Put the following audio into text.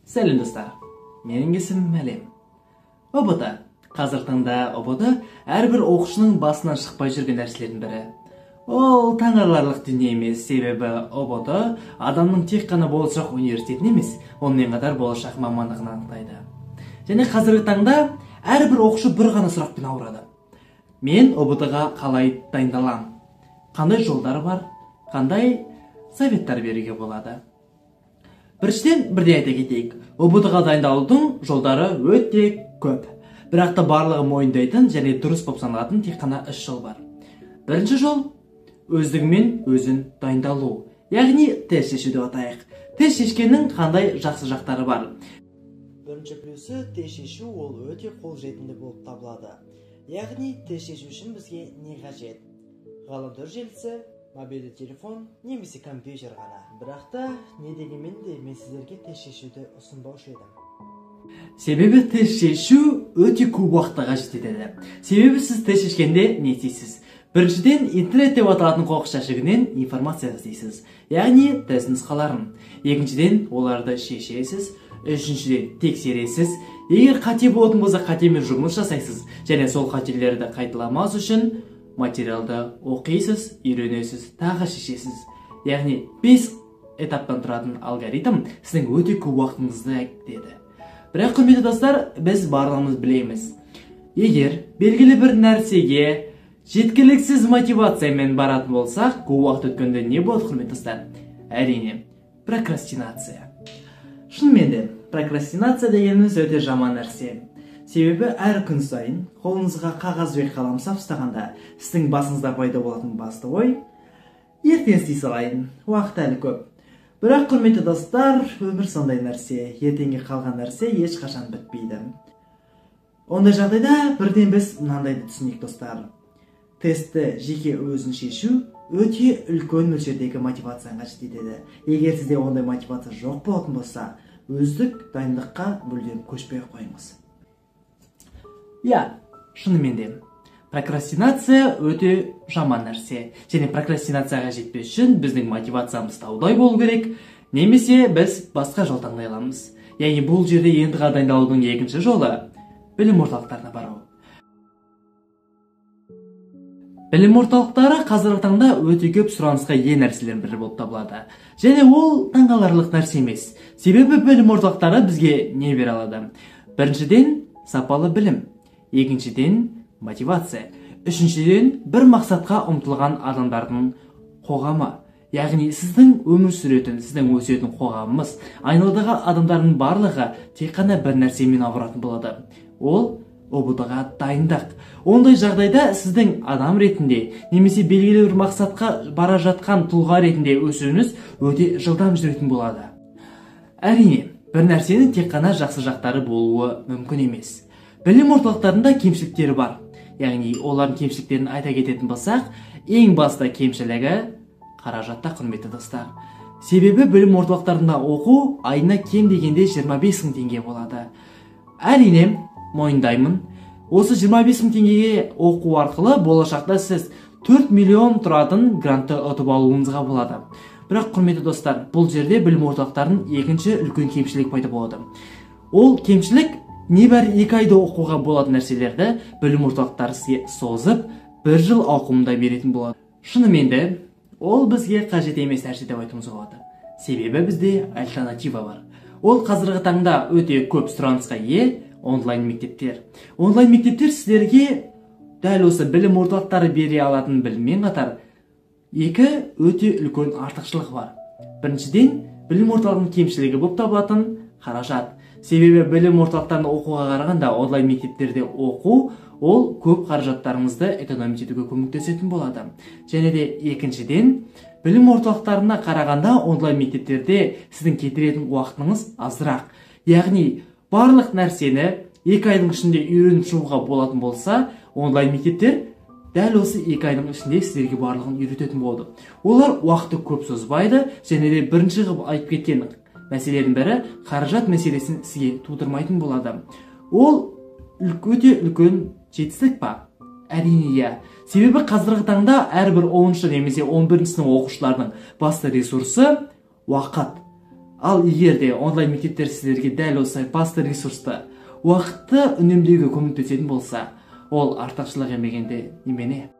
Сәлем достар, менің есімім Әлем. ОБД. Қазір таңда ОБД әрбір оқушының басынан шықпай жүрген нәрселердің бірі. Ол таңғаларлық дүние емес, себебі ОБД адамның тек қана болашақ университетін емес, онымен қатар болашақ мамандығын анықтайды. Және қазіргі таңда әрбір оқушы бір ғана сұрақпен ауырады. Мен ОБД-ға қалай дайындалам? Қандай жолдар бар? Қандай советтар беруге болады? Біріншіден бірде айта кетейік, ОБД-ға дайындалудың жолдары өте көп. Бірақ та барлығы мойындайтын және дұрыс болып саналатын тек қана 3 жол бар. Бірінші жол өздігімен өзін дайындалу, яғни тест шешу деп атайық. Тест шешкеннің қандай жақсы жақтары бар? Бірінші плюсы, тест шешу ол өте қолжетімді болып табылады. Яғни тест шешу үшін бізге не қажет? Ғаламтор желісі, мобильді телефон немесе компьютер ғана. Бірақ та не дегенмен де мен сіздерге тест шешуді ұсынбаушы едім. Себебі тест шешу өте көп уақытқа қажет етеді. Себебі сіз тест шешкенде не істейсіз? Біріншіден интернет деп аталатын қоқыс жәшігінен информация іздейсіз, яғни тест нұсқаларын. Екіншіден оларды шешесіз. Үшіншіден тексересіз. Егер қате болатын болса қатемен жұмыс жасайсыз және сол қателерді қайталамас үшін материалды оқисыз, үйренесіз, тағы шешесіз. Яғни 5 этаптан тұратын алгоритм сіздің өте көп уақытыңызды әкетеді. Бірақ құрметті достар, біз барлығымыз білеміз. Егер белгілі бір нәрсеге жеткіліксіз мотивациямен баратын болсақ, көп уақыт өткенде не болады, құрметті достар? Әрине, прокрастинация. Шынымен де, прокрастинация дегеніміз өте жаман нәрсе. Себебі әр күн сайын қолыңызға қағаз бен қалам ұстағанда сіздің басыңызда пайда болатын басты ой, ертең істей салайын, уақыт әлі көп. Бірақ құрметті достар, өмір сондай нәрсе, ертеңге қалған нәрсе ешқашан бітпейді. Ондай жағдайда бірден біз мынандайды түсінейік достар. Тестті жеке өзін шешу өте үлкен мөлшердегі мотивацияны қажет етеді. Егер сізде ондай мотивация жоқ болатын болса, өздік дайындыққа мүлдем көшпей қойыңыз. Шынымен де, прокрастинация өте жаман нәрсе. Және прокрастинацияға жетпес үшін біздің мотивациямыз таудай болу керек, немесе біз басқа жол таңдай аламыз. Яғни бұл жерде енді дайындалудың екінші жолы білім орталықтарына бару. Білім орталықтары қазіргі таңда өте көп сұранысқа ие нәрселердің бірі болып табылады. Және ол таңғаларлық нәрсе емес. Себебі білім орталықтары бізге не бере алады? Біріншіден сапалы білім. Екіншіден мотивация. Үшіншіден бір мақсатқа ұмтылған адамдардың қоғамы. Яғни сіздің өмір сүретін, сіздің өсетін қоғамымыз, айналадағы адамдардың барлығы тек қана бір нәрсемен ауыратын болады. Ол ОБД-ға дайындық. Ондай жағдайда сіздің адам ретінде немесе белгілі бір мақсатқа бара жатқан тұлға ретінде өсуіңіз өте жылдам жүретін болады. Әрине, бір нәрсенің тек қана жақсы жақтары болуы мүмкін емес. Білім орталықтарында кемшіліктері бар. Яғни олардың кемшіліктерін айта кететін болсақ, ең басты кемшілігі қаражатта, құрметті достар. Себебі білім орталықтарында оқу айына кем дегенде 25 мың теңге болады. Әрине, мойындаймын, осы 25 мың теңгеге оқу арқылы болашақта сіз 4 миллион тұратын грантты ұтып алуыңызға болады. Бірақ құрметті достар, бұл жерде білім орталықтарының екінші үлкен кемшілік пайда болады. Ол кемшілік небәрі 2 айда оқуға болатын нәрселерді білім орталықтары сізге созып, 1 жыл ауқымында беретін болады. Шынымен де, ол бізге қажет емес нәрсе деп айтуымызға болады. Себебі бізде альтернатива бар. Ол қазіргі таңда өте көп сұранысқа ие онлайн мектептер. Онлайн мектептер сіздерге дәл осы білім орталықтары бере алатын біліммен қатар екі өте үлкен артықшылығы бар. Біріншіден, білім орталығының кемшілігі болып табылатын қаражат. Себебі білім орталықтарында оқуға қарағанда онлайн мектептерде оқу, ол көп қаражаттарыңызды экономить етуге көмектесетін болады. Және де екіншіден, білім орталықтарына қарағанда онлайн мектептерде сіздің кетіретін уақытыңыз азырақ. Яғни барлық нәрсені 2 айдың ішінде үйреніп шығуға болатын болса, онлайн мектептер дәл осы 2 айдың ішінде сіздерге барлығын үйрететін болды. Олар уақытты көп созбайды, және де бірінші ғып айтып кеткен мәселелердің бірі қаражат мәселесін сізге тудырмайтын болады. Ол өте үлкен жетістік па? Әрине. Себебі қазіргі таңда әрбір 10-шы немесе 11-шы сынып оқушылардың басты ресурсы уақыт. Ал егер де онлайн мектептер сіздерге дәл осылай басты ресурсты уақытты үнемдеуге көмектесетін болса, ол артықшылық емегенде немене?